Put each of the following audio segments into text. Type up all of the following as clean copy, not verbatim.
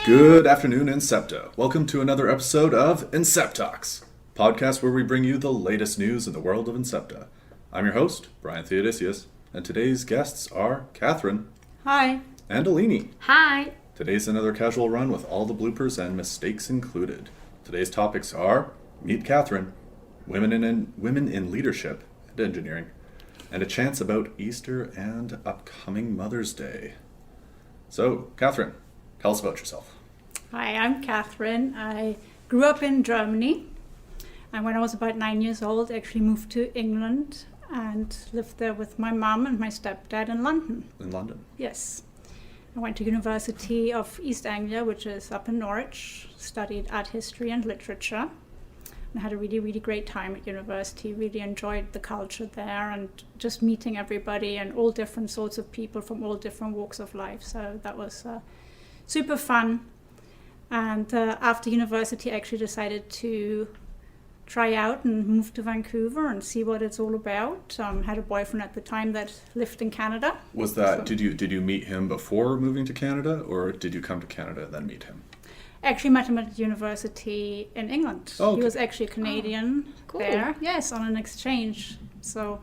Good afternoon, Encepta. Welcome to another episode of EncepTALKS, podcast where we bring you the latest news in the world of Encepta. I'm your host, Brian Theodysseus, and today's guests are Kathrin. Hi. And Aline. Hi. Today's another casual run with all the bloopers and mistakes included. Today's topics are Meet Kathrin, Women in Leadership and Engineering, and a chance about Easter and upcoming Mother's Day. So, Kathrin, tell us about yourself. Hi, I'm Kathrin. I grew up in Germany, and when I was about 9 years old, I actually moved to England and lived there with my mum and my stepdad in London. In London? Yes. I went to University of East Anglia, which is up in Norwich, studied art history and literature. I had a really, really great time at university, really enjoyed the culture there and just meeting everybody and all different sorts of people from all different walks of life. So that was super fun. And after university, I actually decided to try out and move to Vancouver and see what it's all about. Had a boyfriend at the time that lived in Canada. Was that, did you meet him before moving to Canada, or did you come to Canada and then meet him? I actually met him at university in England. Oh, okay. He was actually a Canadian there. Yes, on an exchange. So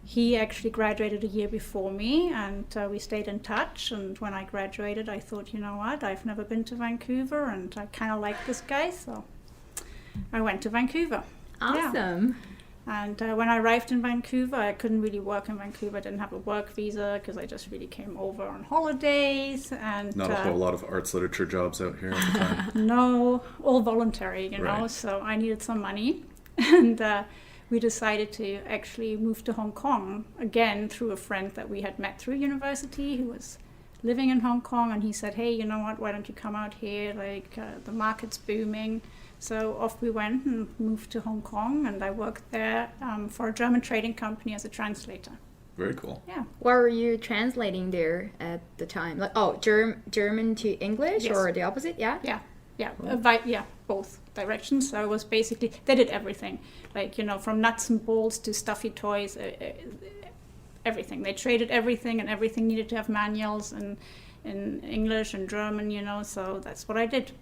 he actually graduated a year before me, and we stayed in touch. And when I graduated, I thought, you know what, I've never been to Vancouver, and I kind of like this guy, so I went to Vancouver. Awesome. Yeah. And when I arrived in Vancouver, I couldn't really work in Vancouver. I didn't have a work visa because I just really came over on holidays. And not a whole lot of arts literature jobs out here at the time. No, all voluntary, you know, Right. so I needed some money. And we decided to actually move to Hong Kong, again, through a friend that we had met through university who was living in Hong Kong. And he said, hey, you know what, why don't you come out here? Like, the market's booming. So off we went and moved to Hong Kong, and I worked there for a German trading company as a translator. Very cool. Yeah. What were you translating there at the time? Like, German to English, Yes. or the opposite? Yeah. Yeah, both directions. So it was basically, they did everything, like, you know, from nuts and bolts to stuffy toys, everything. They traded everything, and everything needed to have manuals in English and German, you know. So that's what I did.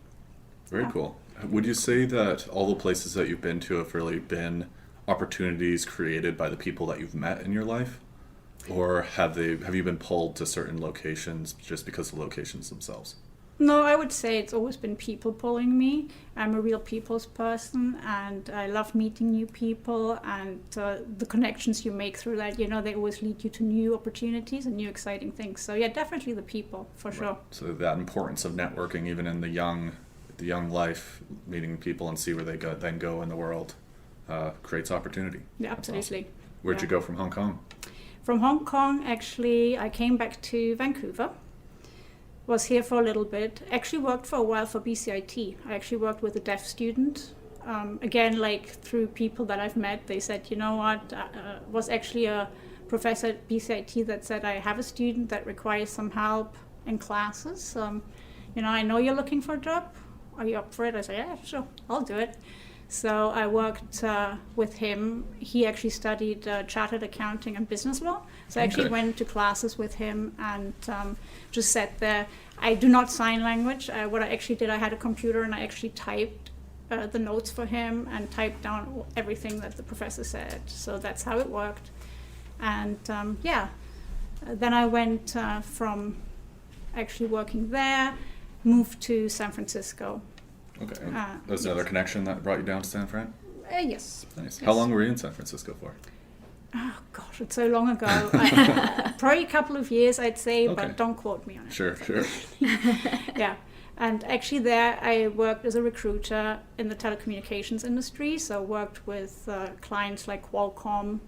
Very cool. Would you say that all the places that you've been to have really been opportunities created by the people that you've met in your life? Or have you been pulled to certain locations just because of the locations themselves? No, I would say it's always been people pulling me. I'm a real people's person, and I love meeting new people, and the connections you make through that, you know, they always lead you to new opportunities and new exciting things. So yeah, definitely the people, for sure. So that importance of networking, even in the young life, meeting people and see where they then go in the world, creates opportunity. Yeah, That's absolutely. awesome. Where'd you go from Hong Kong? From Hong Kong, actually, I came back to Vancouver. Was here for a little bit. Actually worked for a while for BCIT. I actually worked with a deaf student. Again, like through people that I've met, they said, you know what, was actually a professor at BCIT that said, I have a student that requires some help in classes. You know, I know you're looking for a job. Are you up for it? I said, yeah, sure, I'll do it. So I worked with him. He actually studied chartered accounting and business law. So I actually went to classes with him and just sat there. I do not sign language. What I actually did, I had a computer and I actually typed the notes for him and typed down everything that the professor said. So that's how it worked. And then I went from actually working there, moved to San Francisco. Okay. There's another connection that brought you down to San Fran? Yes. Nice. Yes. How long were you in San Francisco for? Oh gosh, it's so long ago. Probably a couple of years, I'd say, but don't quote me on it. Sure. Yeah. And actually there I worked as a recruiter in the telecommunications industry. So worked with clients like Qualcomm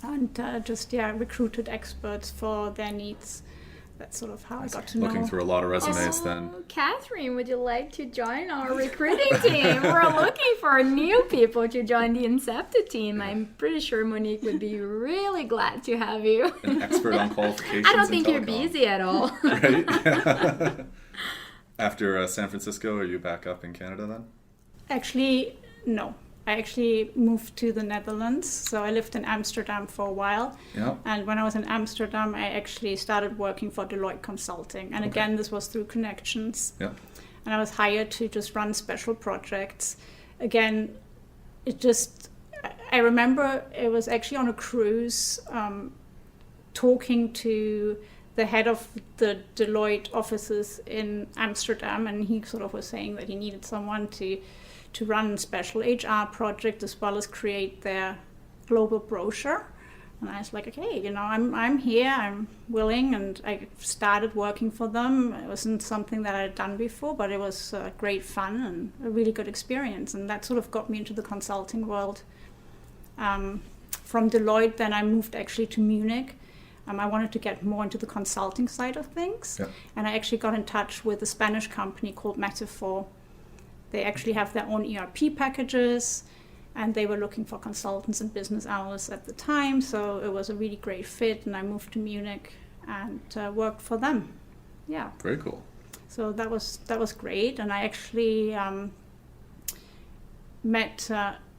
and recruited experts for their needs. That's sort of how I got to know. Looking through a lot of resumes then. Kathrin, would you like to join our recruiting team? We're looking for new people to join the Encepta team. I'm pretty sure Monique would be really glad to have you. An expert on qualifications. I don't think in you're telecom. busy at all. Right? After San Francisco, are you back up in Canada then? Actually, no. I actually moved to the Netherlands. So I lived in Amsterdam for a while. Yeah. And when I was in Amsterdam, I actually started working for Deloitte Consulting. And again, this was through connections. Yeah. And I was hired to just run special projects. Again, I remember it was actually on a cruise, talking to the head of the Deloitte offices in Amsterdam, and he sort of was saying that he needed someone to run a special HR project as well as create their global brochure. And I was like, okay, I'm here, I'm willing, and I started working for them. It wasn't something that I had done before, but it was great fun and a really good experience, and that sort of got me into the consulting world. From Deloitte, then I moved actually to Munich. I wanted to get more into the consulting side of things. Yeah. And I actually got in touch with a Spanish company called Metaphor. They actually have their own ERP packages, and they were looking for consultants and business analysts at the time. So it was a really great fit, and I moved to Munich and worked for them. Yeah. Very cool. So that was great, and I actually met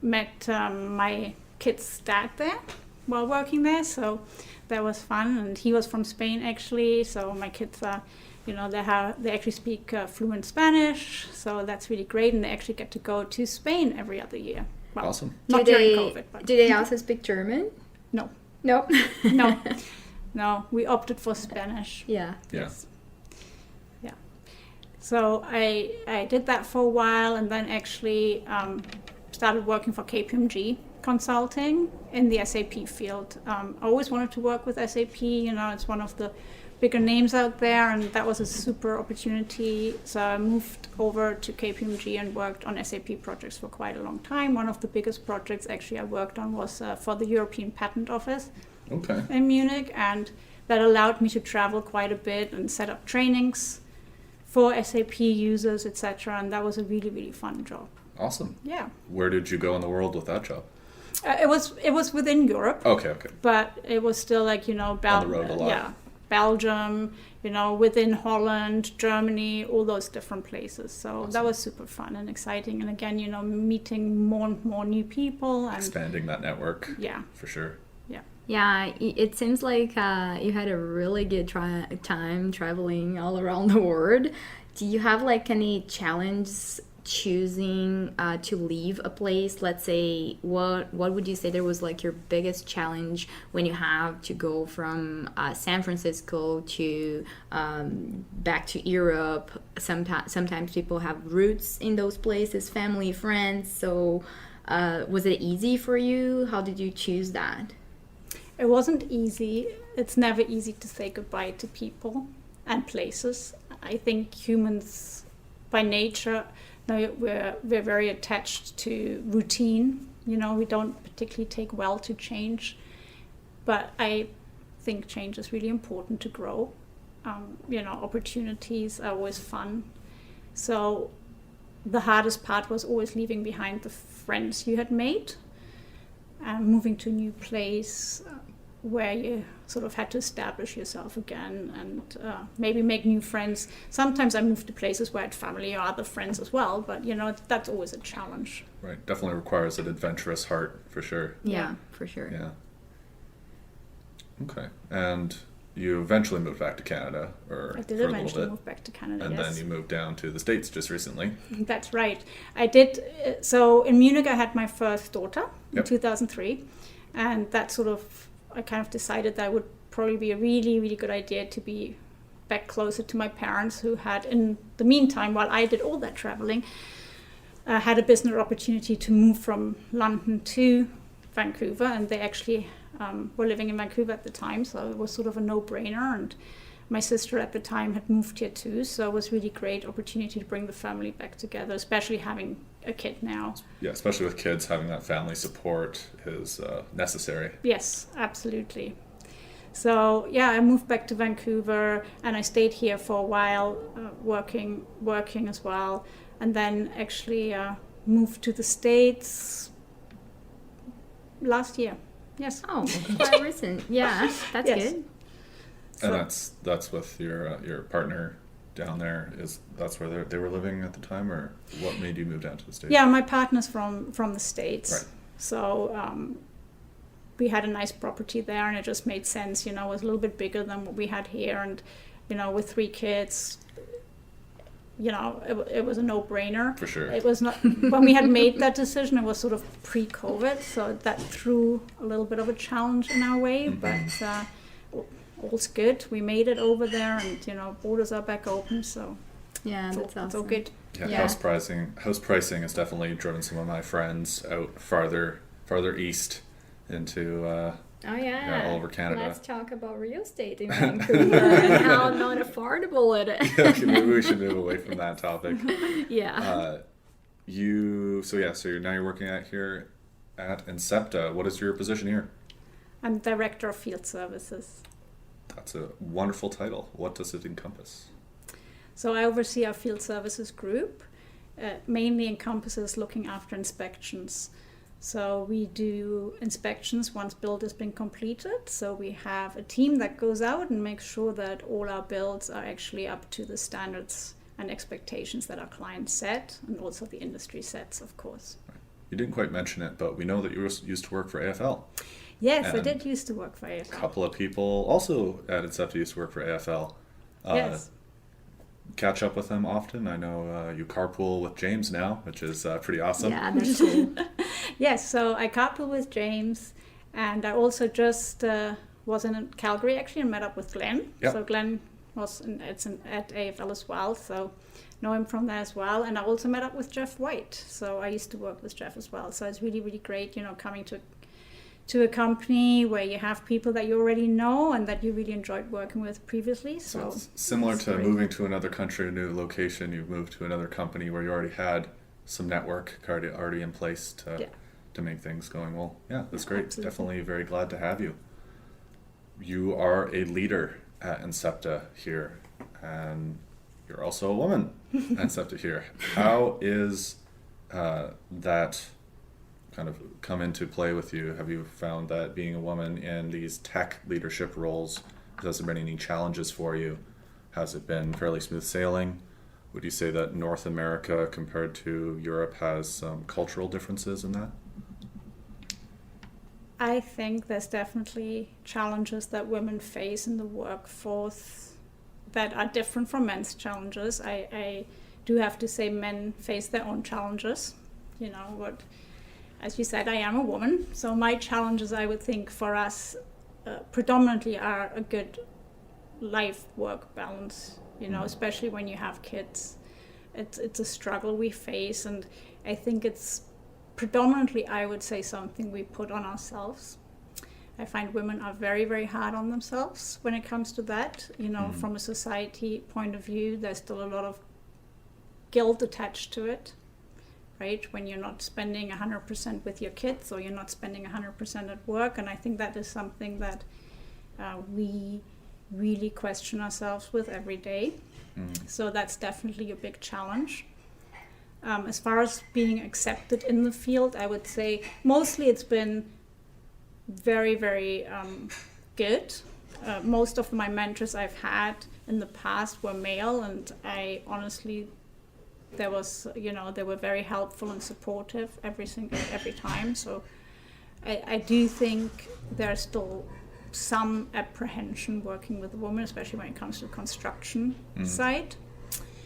my kid's dad there while working there. So that was fun, and he was from Spain actually. So my kids are, they actually speak fluent Spanish. So that's really great, and they actually get to go to Spain every other year. Well, Awesome. Not during COVID, but Do they also speak German? no, No. no. We opted for Spanish. Yeah. Yeah. Yeah. So I did that for a while, and then actually started working for KPMG Consulting in the SAP field. I always wanted to work with SAP. It's one of the bigger names out there, and that was a super opportunity. So I moved over to KPMG and worked on SAP projects for quite a long time. One of the biggest projects actually I worked on was for the European Patent Office Okay. in Munich, and that allowed me to travel quite a bit and set up trainings for SAP users, etc. And that was a really, really fun job. Awesome. Yeah. Where did you go in the world with that job? It was within Europe, Okay. but it was still like, On the road a lot. Yeah, Belgium, within Holland, Germany, all those different places. So Awesome. that was super fun and exciting. And again, meeting more and more new people. And Expanding that network. yeah, For sure. Yeah, it seems like you had a really good time traveling all around the world. Do you have like any challenge choosing to leave a place? Let's say, what would you say there was like your biggest challenge when you have to go from San Francisco to back to Europe? Sometimes people have roots in those places, family, friends. So was it easy for you? How did you choose that? it wasn't easy. It's never easy to say goodbye to people and places. I think humans, by nature, we're very attached to routine. We don't particularly take well to change. But I think change is really important to grow. Opportunities are always fun. So the hardest part was always leaving behind the friends you had made and moving to a new place where you sort of had to establish yourself again and maybe make new friends. Sometimes I moved to places where I had family or other friends as well, but that's always a challenge. Right, definitely requires an adventurous heart for sure. Yeah, for sure. Yeah. Okay, and you eventually moved back to Canada, or I did for a eventually little bit, move back to Canada, and yes. then you moved down to the States just recently. That's right. I did. So in Munich, I had my first daughter in Yep. 2003, and that I kind of decided that would probably be a really, really good idea to be back closer to my parents, who had, in the meantime, while I did all that traveling, had a business opportunity to move from London to Vancouver, and they actually were living in Vancouver at the time, so it was sort of a no-brainer. And my sister at the time had moved here too, so it was a really great opportunity to bring the family back together, especially having a kid now. Yeah, especially with kids, having that family support is necessary. Yes, absolutely. So yeah, I moved back to Vancouver and I stayed here for a while, working as well, and then actually moved to the States last year. Yes. Oh, quite recent. Yeah, that's Yes. good. And that's with your partner. down there, that's where they were living at the time, or what made you move down to the States? Yeah, my partner's from the States. Right. So we had a nice property there, and it just made sense. It was a little bit bigger than what we had here, and with 3 kids, it was a no-brainer. For sure. It was not when we had made that decision. It was sort of pre-COVID, so that threw a little bit of a challenge in our way. But all's good. We made it over there, and borders are back open. So Yeah, that's awesome. it's all good. Yeah, house pricing has definitely driven some of my friends out farther east into Oh yeah. all over Canada. Let's talk about real estate in Vancouver and how not affordable it is. Yeah, okay, maybe we should move away from that topic. Yeah. So you're working here at Encepta. What is your position here? I'm Director of Field Services. That's a wonderful title. What does it encompass? So I oversee our field services group. Mainly encompasses looking after inspections. So we do inspections once build has been completed. So we have a team that goes out and makes sure that all our builds are actually up to the standards and expectations that our clients set, and also the industry sets, of course. You didn't quite mention it, but we know that you used to work for AFL. Yes, And I did used to work for AFL. A couple of people also at Encepta used to work for AFL. Yes. Catch up with them often. I know you carpool with James now, which is pretty awesome. Yeah, that's cool. Yes, so I carpool with James, and I also just was in Calgary actually and met up with Glenn. Yep. So Glenn was at AFL as well, so know him from there as well. And I also met up with Jeff White. So I used to work with Jeff as well. So it's really, really great, coming to a company where you have people that you already know and that you really enjoyed working with previously. So it's similar to great. moving to another country, a new location. You've moved to another company where you already had some network already in place to make things going well. Yeah, that's great. Absolutely. Definitely very glad to have you. You are a leader at Encepta here, and you're also a woman at Encepta here. How is that kind of come into play with you? Have you found that being a woman in these tech leadership roles, has there been any challenges for you? Has it been fairly smooth sailing? Would you say that North America compared to Europe has some cultural differences in that? I think there's definitely challenges that women face in the workforce that are different from men's challenges. I do have to say men face their own challenges. As you said, I am a woman, so my challenges, I would think, for us predominantly are a good life-work balance, especially when you have kids. It's a struggle we face, and I think it's predominantly, I would say, something we put on ourselves. I find women are very, very hard on themselves when it comes to that. From a society point of view, there's still a lot of guilt attached to it. Right, when you're not spending 100% with your kids, or you're not spending 100% at work. And I think that is something that we really question ourselves with every day. So that's definitely a big challenge. As far as being accepted in the field, I would say mostly it's been very, very good. Most of my mentors I've had in the past were male, and I honestly, they were very helpful and supportive every time. So I do think there's still some apprehension working with a woman, especially when it comes to the construction side.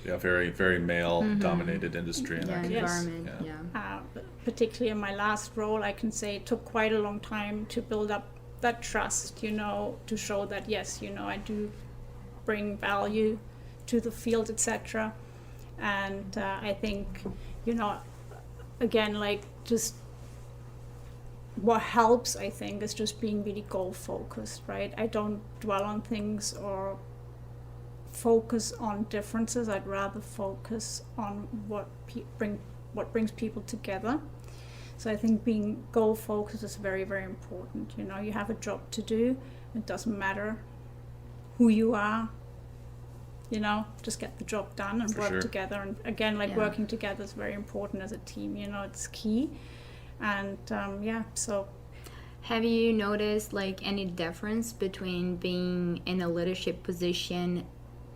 Yeah, very, very male-dominated industry in that case. Environment, Particularly in my last role, I can say it took quite a long time to build up that trust, to show that, yes, I do bring value to the field, etc. And I think, again, just what helps, I think, is just being really goal-focused, right? I don't dwell on things or focus on differences. I'd rather focus on what brings people together. So I think being goal-focused is very, very important. You have a job to do. It doesn't matter who you are. Just get the job done and work together. And again, working together is very important as a team. It's key. And so. Have you noticed any difference between being in a leadership position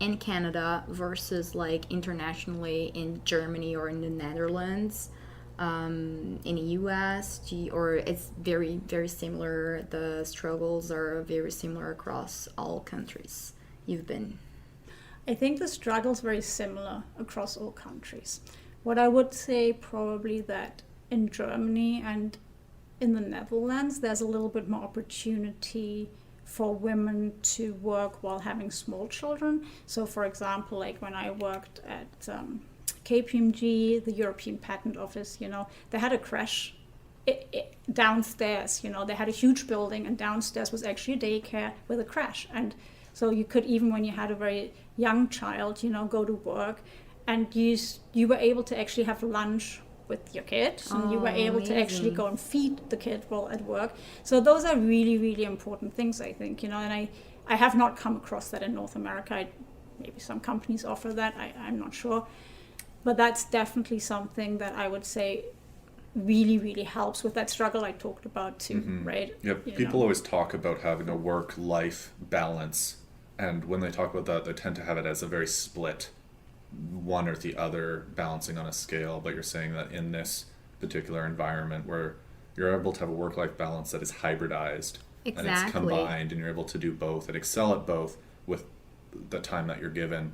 in Canada versus like internationally in Germany or in the Netherlands, in the US, or it's very, very similar? The struggles are very similar across all countries you've been. I think the struggle's very similar across all countries. What I would say probably that in Germany and in the Netherlands, there's a little bit more opportunity for women to work while having small children. So for example, like when I worked at KPMG, the European Patent Office, they had a creche downstairs, they had a huge building, and downstairs was actually a daycare with a creche. And so you could, even when you had a very young child, go to work, and you were able to actually have lunch with your kid, and you were able to actually go and feed the kid while at work. So those are really, really important things, I think, and I have not come across that in North America. Maybe some companies offer that, I'm not sure. But that's definitely something that I would say really, really helps with that struggle I talked about too, right? Yep. People always talk about having a work-life balance, and when they talk about that, they tend to have it as a very split, one or the other, balancing on a scale. But you're saying that in this particular environment where you're able to have a work-life balance that is hybridized, and it's combined, and you're able to do both and excel at both with the time that you're given.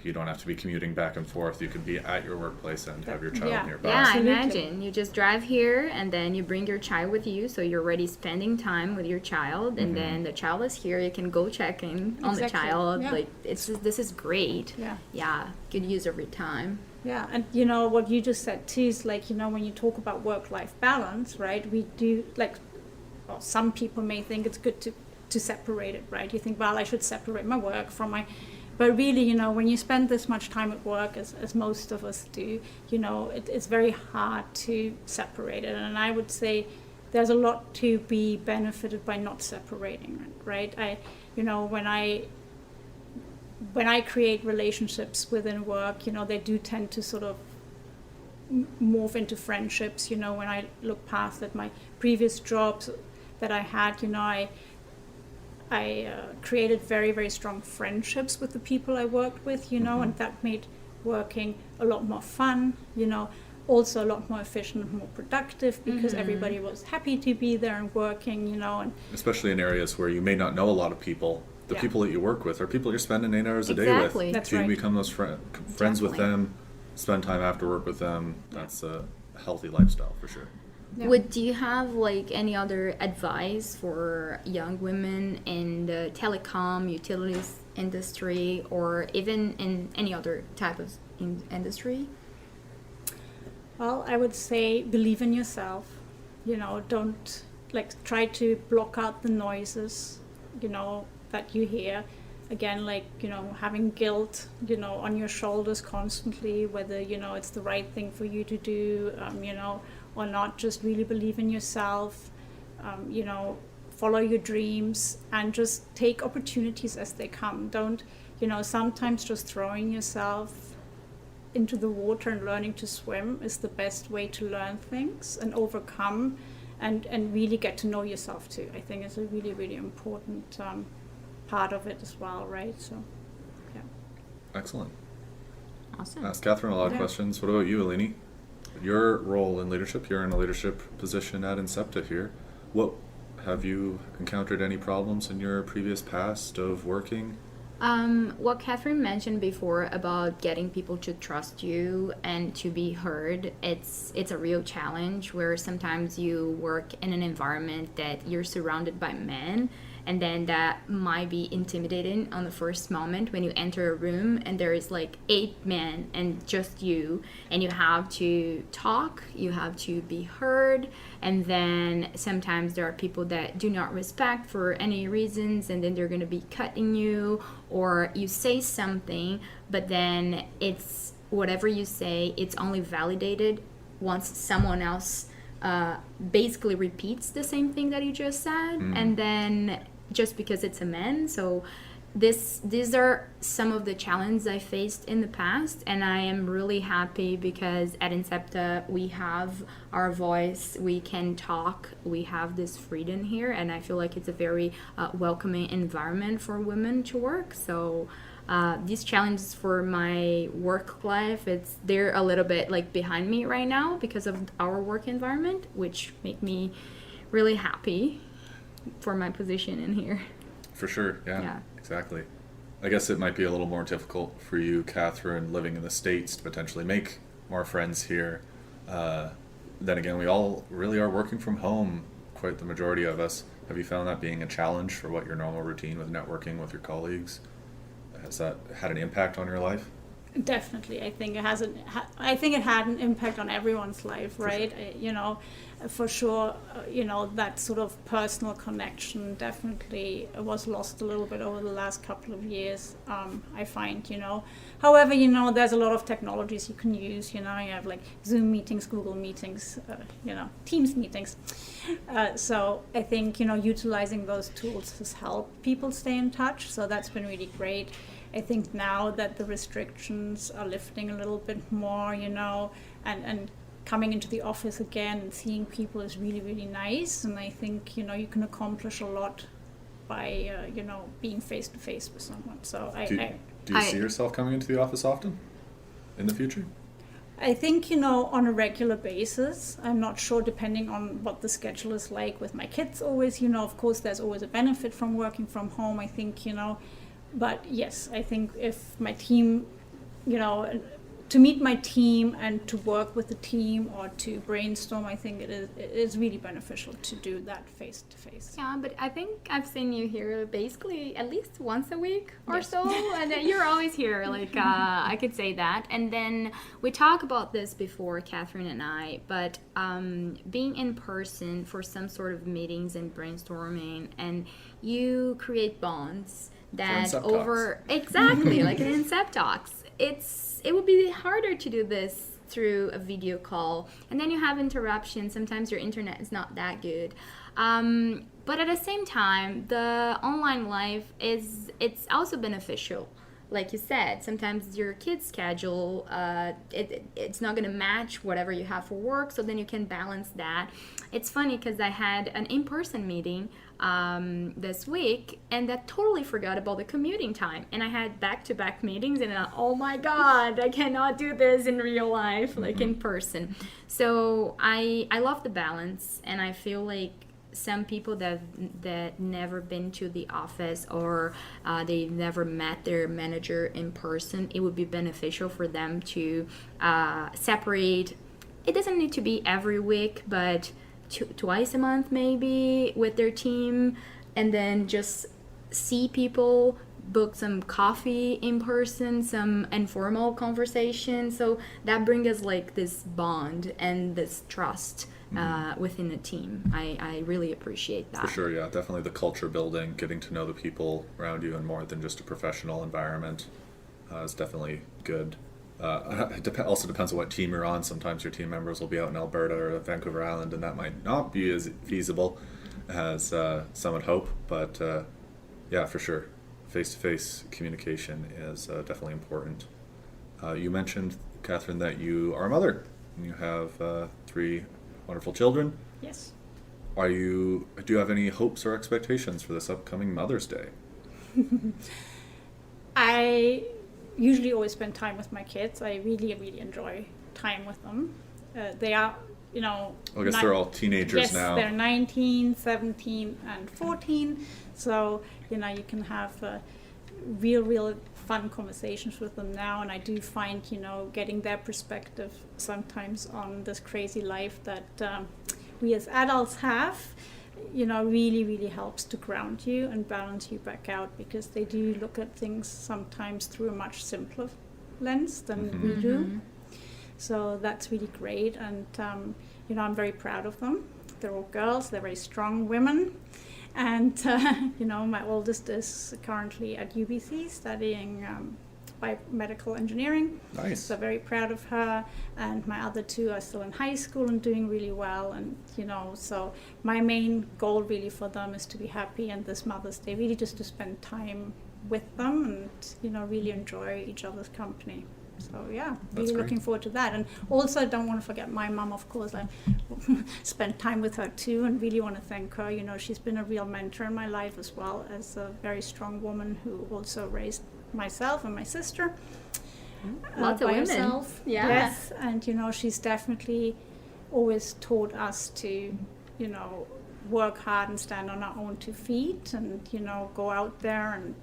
You don't have to be commuting back and forth. You could be at your workplace and have your child nearby. Yeah, Absolutely. imagine you just drive here and then you bring your child with you, so you're already spending time with your child, and then the child is here. You can go check in on the child. Yeah. Like this is great. Yeah. Good use of your time. Yeah, and what you just said too is like, when you talk about work-life balance, right? We do some people may think it's good to separate it, right? You think, well, I should separate my work from my. But really, when you spend this much time at work, as most of us do, it's very hard to separate it. And I would say there's a lot to be benefited by not separating it, right? When I create relationships within work, they do tend to sort of morph into friendships. When I look past at my previous jobs that I had, I created very, very strong friendships with the people I worked with, and that made working a lot more fun, also a lot more efficient and more productive, because everybody was happy to be there and working, and especially in areas where you may not know a lot of people. The people that you work with are people you're spending 8 hours a day with. That's so you right. become those friends with them, spend time after work with them. That's a healthy lifestyle for sure. Yeah. Do you have like any other advice for young women in the telecom, utilities industry, or even in any other type of industry? Well, I would say believe in yourself. Don't try to block out the noises, that you hear. Again, having guilt, on your shoulders constantly, whether, it's the right thing for you to do, or not. Just really believe in yourself, follow your dreams, and just take opportunities as they come. Don't, sometimes just throwing yourself into the water and learning to swim is the best way to learn things and overcome and really get to know yourself too. I think it's a really, really important part of it as well, right? So, yeah. Excellent. Awesome. Asked Kathrin a lot of questions. What about you, Aline? Your role in leadership, you're in a leadership position at Encepta here. Have you encountered any problems in your previous past of working? What Kathrin mentioned before about getting people to trust you and to be heard, it's a real challenge where sometimes you work in an environment that you're surrounded by men, and then that might be intimidating on the first moment when you enter a room and there is 8 men and just you, and you have to talk, you have to be heard, and then sometimes there are people that do not respect for any reasons, and then they're going to be cutting you, or you say something, but then it's whatever you say, it's only validated once someone else basically repeats the same thing that you just said, and then just because it's a man. So these are some of the challenges I faced in the past, and I am really happy because at Encepta we have our voice, we can talk, we have this freedom here, and I feel like it's a very welcoming environment for women to work. So these challenges for my work life, they're a little bit like behind me right now because of our work environment, which make me really happy for my position in here. For sure, yeah. Exactly. I guess it might be a little more difficult for you, Kathrin, living in the States to potentially make more friends here. Then again, we all really are working from home, quite the majority of us. Have you found that being a challenge for what your normal routine with networking with your colleagues? Has that had an impact on your life? Definitely, I think it has. I think it had an impact on everyone's life, right? For sure, that sort of personal connection definitely was lost a little bit over the last couple of years. I find, However, there's a lot of technologies you can use. You have like Zoom meetings, Google meetings, Teams meetings. So I think utilizing those tools has helped people stay in touch. So that's been really great. I think now that the restrictions are lifting a little bit more, and coming into the office again and seeing people is really, really nice. And I think, you can accomplish a lot by, being face to face with someone. So do you see yourself coming into the office often in the future? I think, on a regular basis. I'm not sure, depending on what the schedule is like with my kids always, of course, there's always a benefit from working from home. I think, but yes, I think if my team, to meet my team and to work with the team or to brainstorm, I think it is really beneficial to do that face to face. Yeah, but I think I've seen you here basically at least once a week or Yes. so, and you're always here, like I could say that. And then we talked about this before, Kathrin and I, but being in person for some sort of meetings and brainstorming, and you create bonds that EncepTALKS. Exactly, like in EncepTALKS. It would be harder to do this through a video call, and then you have interruptions. Sometimes your internet is not that good, but at the same time, the online life it's also beneficial. Like you said, sometimes your kid's schedule it's not going to match whatever you have for work, so then you can balance that. It's funny because I had an in-person meeting this week, and I totally forgot about the commuting time, and I had back-to-back meetings, and oh my god, I cannot do this in real life, like in person. So I love the balance, and I feel like some people that never been to the office or they never met their manager in person, it would be beneficial for them to separate. It doesn't need to be every week, but twice a month maybe with their team, and then just see people, book some coffee in person, some informal conversation. So that brings us like this bond and this trust within the team. I really appreciate that. For sure, yeah. Definitely the culture building, getting to know the people around you and more than just a professional environment is definitely good. It also depends on what team you're on. Sometimes your team members will be out in Alberta or Vancouver Island, and that might not be as feasible as some would hope. But yeah, for sure, face-to-face communication is definitely important. You mentioned, Kathrin, that you are a mother. You have 3 wonderful children. Yes. Do you have any hopes or expectations for this upcoming Mother's Day? I usually always spend time with my kids. I really, really enjoy time with them. They are, I guess they're all teenagers now. Yes, they're 19, 17, and 14. So, you can have real fun conversations with them now. And I do find, getting their perspective sometimes on this crazy life that we as adults have, really helps to ground you and balance you back out, because they do look at things sometimes through a much simpler lens than we do. So that's really great, and I'm very proud of them. They're all girls, they're very strong women, and my oldest is currently at UBC studying biomedical engineering. Nice. So very proud of her. And my other two are still in high school and doing really well. And, so my main goal really for them is to be happy, and this Mother's Day, really just to spend time with them and, really enjoy each other's company. So yeah, That's really great. looking forward to that. And also I don't want to forget my mum, of course. I spent time with her too, and really want to thank her. She's been a real mentor in my life, as well as a very strong woman who also raised myself and my sister. Lots of by women. herself. Yeah. Yes, and she's definitely always taught us to, work hard and stand on our own 2 feet, and go out there and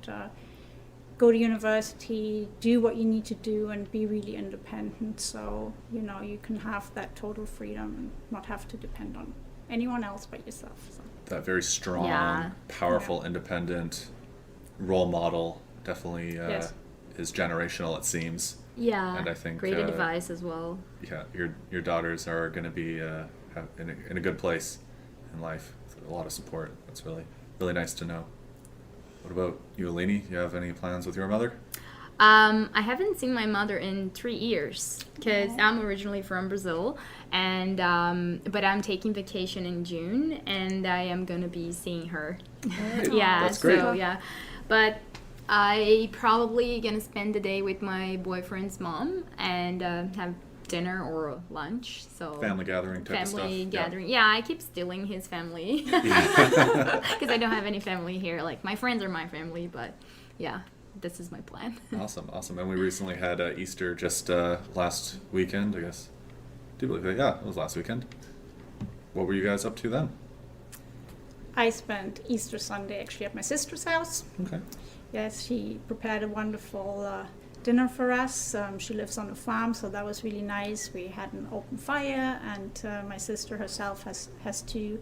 go to university, do what you need to do, and be really independent. So you can have that total freedom and not have to depend on anyone else but yourself. So. That very strong, Yeah. powerful, independent role model definitely Yes. is generational, it seems. Yeah. And I think, great advice as well. Yeah, your daughters are going to be in a good place in life. With a lot of support. That's really, really nice to know. What about you, Aline? You have any plans with your mother? I haven't seen my mother in 3 years because I'm originally from Brazil, and but I'm taking vacation in June, and I am gonna be seeing her. Right. Yeah, That's great. so yeah, but I probably gonna spend the day with my boyfriend's mom and have dinner or lunch. So Family gathering type of stuff. family Yeah. gathering. Yeah, I keep stealing his family because I don't have any family here. Like my friends are my family, but yeah, this is my plan. Awesome. And we recently had Easter just last weekend, I guess. Do you believe it? Yeah, it was last weekend. What were you guys up to then? I spent Easter Sunday actually at my sister's house. Okay. Yes, she prepared a wonderful dinner for us. She lives on a farm, so that was really nice. We had an open fire, and my sister herself has 2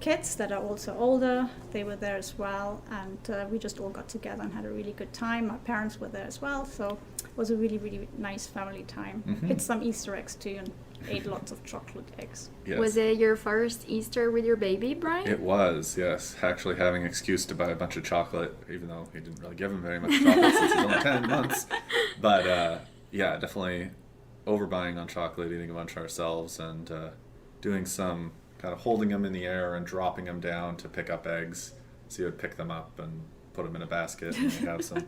kids that are also older. They were there as well, and we just all got together and had a really good time. My parents were there as well, so it was a really, really nice family time. Mhm. Hit some Easter eggs too, and ate lots of chocolate eggs. Yes. Was it your first Easter with your baby, Brian? It was, yes. Actually having an excuse to buy a bunch of chocolate, even though he didn't really give him very much chocolate since he's only 10 months. But yeah, definitely overbuying on chocolate, eating a bunch ourselves, and doing some kind of holding them in the air and dropping them down to pick up eggs. So you would pick them up and put them in a basket, and we have some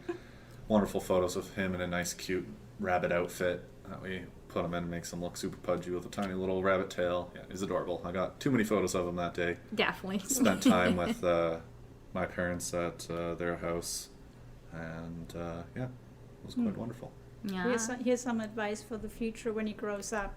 wonderful photos of him in a nice, cute rabbit outfit that we put him in and makes him look super pudgy with a tiny little rabbit tail. Yeah, he's adorable. I got too many photos of him that day. Definitely. Spent time with my parents at their house, and yeah, it was quite wonderful. Yeah. Here's some advice for the future when he grows up.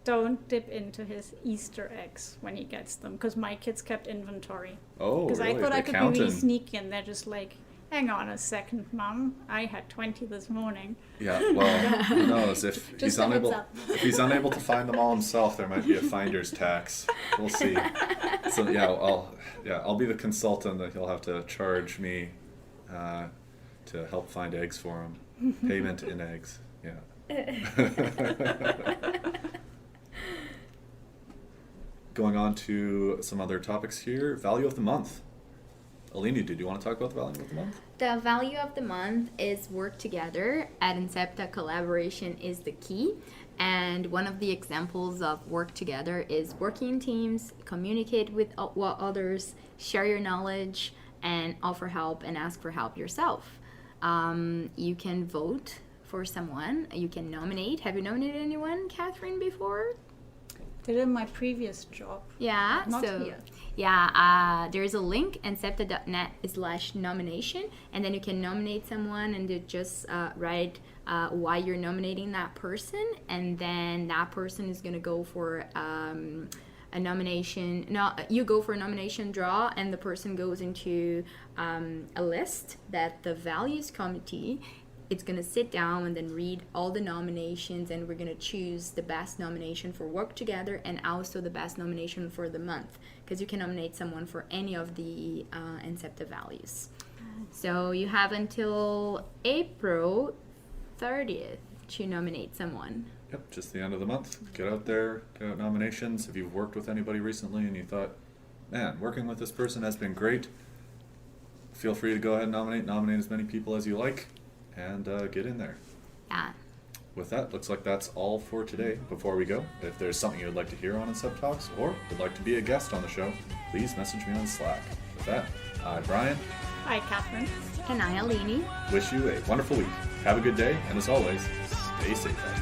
Don't dip into his Easter eggs when he gets them, because my kids kept inventory. Oh, Because really? I thought They I could count be really in- sneaky, and they're just like, hang on a second, Mum. I had 20 this morning. Yeah, well, who knows if Just a heads up. if he's unable to find them all himself, there might be a finder's tax. We'll see. So yeah, I'll be the consultant that he'll have to charge me to help find eggs for him. Payment in eggs. Yeah. Going on to some other topics here. Value of the month. Aline, did you want to talk about the value of the month? The value of the month is work together. At Encepta, collaboration is the key. And one of the examples of work together is working in teams, communicate with others, share your knowledge, and offer help and ask for help yourself. You can vote for someone. You can nominate. Have you nominated anyone, Kathrin, before? Did it in my previous job. Yeah, Not so here. yeah, there's a link, encepta.net/nomination, and then you can nominate someone and you just write why you're nominating that person, and then that person is gonna go for a nomination. No, you go for a nomination draw, and the person goes into a list that the values committee. It's going to sit down and then read all the nominations, and we're going to choose the best nomination for work together and also the best nomination for the month, because you can nominate someone for any of the Encepta values. So you have until April 30th to nominate someone. Yep, just the end of the month. Get out there, get out nominations. If you've worked with anybody recently and you thought, man, working with this person has been great, feel free to go ahead and nominate as many people as you like. and get in there. Yeah. With that, looks like that's all for today. Before we go, if there's something you'd like to hear on EncepTALKS or would like to be a guest on the show, please message me on Slack. With that, I'm Brian. Hi, Kathrin. And I, Aline. Wish you a wonderful week. Have a good day, and as always, stay safe out there.